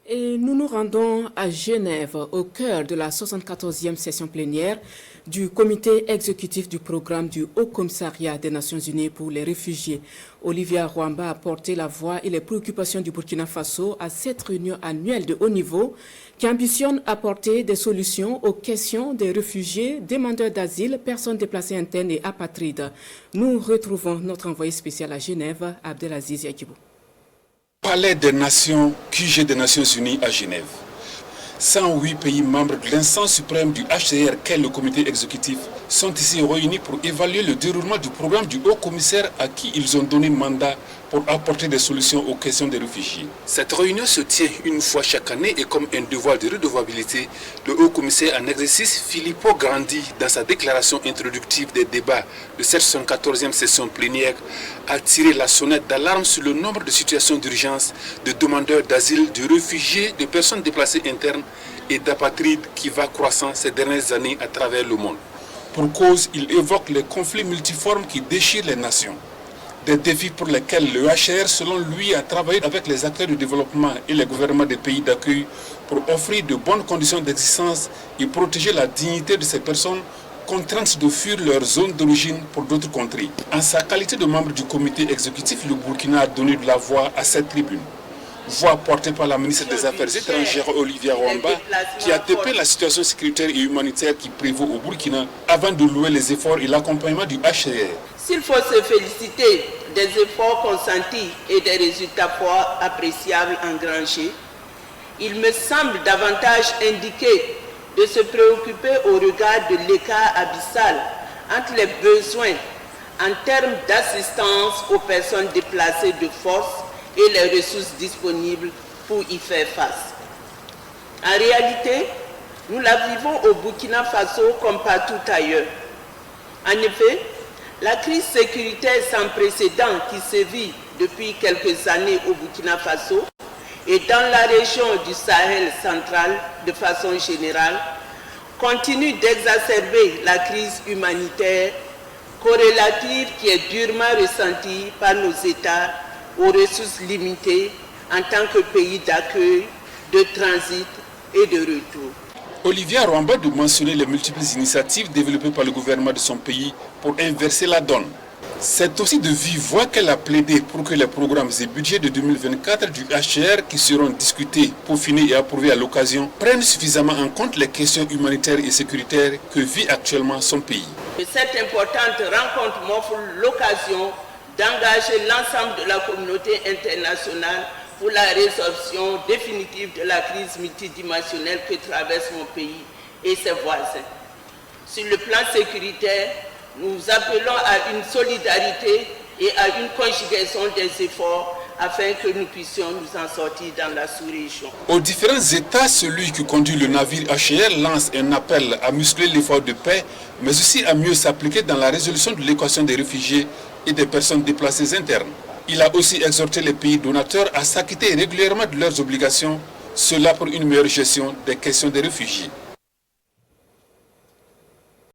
Et nous nous rendons à Genève, au cœur de la 74e session plénière du comité exécutif du programme du Haut Commissariat des Nations Unies pour les réfugiés. Olivia Rwamba a porté la voix et les préoccupations du Burkina Faso à cette réunion annuelle de haut niveau qui ambitionne apporter des solutions aux questions des réfugiés, demandeurs d'asile, personnes déplacées internes et apatrides. Nous retrouvons notre envoyé spécial à Genève, Abdelaziz Yakibou. Palais des Nations, QG des Nations Unies à Genève. 108 pays membres de l'instance suprême du HCR qu'est le comité exécutif sont ici réunis pour évaluer le déroulement du programme du haut commissaire à qui ils ont donné mandat pour apporter des solutions aux questions des réfugiés. Cette réunion se tient une fois chaque année et comme un devoir de redevabilité, le haut commissaire en exercice Filippo Grandi, dans sa déclaration introductive des débats de cette 74e session plénière, a tiré la sonnette d'alarme sur le nombre de situations d'urgence de demandeurs d'asile, de réfugiés, de personnes déplacées internes et d'apatrides qui va croissant ces dernières années à travers le monde. Pour cause, il évoque les conflits multiformes qui déchirent les nations. Des défis pour lesquels le HCR, selon lui, a travaillé avec les acteurs du développement et les gouvernements des pays d'accueil pour offrir de bonnes conditions d'existence et protéger la dignité de ces personnes contraintes de fuir leur zone d'origine pour d'autres contrées. En sa qualité de membre du comité exécutif, le Burkina a donné de la voix à cette tribune. Voix portée par la ministre des Affaires étrangères Olivia Rwamba, qui a dépeint la situation sécuritaire et humanitaire qui prévaut au Burkina avant de louer les efforts et l'accompagnement du HCR. S'il faut se féliciter des efforts consentis et des résultats forts appréciables engrangés, il me semble davantage indiqué de se préoccuper au regard de l'écart abyssal entre les besoins en termes d'assistance aux personnes déplacées de force et les ressources disponibles pour y faire face. En réalité, nous la vivons au Burkina Faso comme partout ailleurs. En effet, la crise sécuritaire sans précédent qui sévit depuis quelques années au Burkina Faso et dans la région du Sahel central de façon générale continue d'exacerber la crise humanitaire corrélative qui est durement ressentie par nos États aux ressources limitées en tant que pays d'accueil, de transit et de retour. Olivia Rwamba de mentionner les multiples initiatives développées par le gouvernement de son pays pour inverser la donne. C'est aussi de vive voix qu'elle a plaidé pour que les programmes et budgets de 2024 du HCR qui seront discutés, peaufinés et approuvés à l'occasion prennent suffisamment en compte les questions humanitaires et sécuritaires que vit actuellement son pays. Cette importante rencontre m'offre l'occasion d'engager l'ensemble de la communauté internationale pour la résolution définitive de la crise multidimensionnelle que traverse mon pays et ses voisins. Sur le plan sécuritaire, nous appelons à une solidarité et à une conjugaison des efforts afin que nous puissions nous en sortir dans la sous-région. Aux différents États, celui qui conduit le navire HCR lance un appel à muscler l'effort de paix, mais aussi à mieux s'appliquer dans la résolution de l'équation des réfugiés et des personnes déplacées internes. Il a aussi exhorté les pays donateurs à s'acquitter régulièrement de leurs obligations, cela pour une meilleure gestion des questions des réfugiés.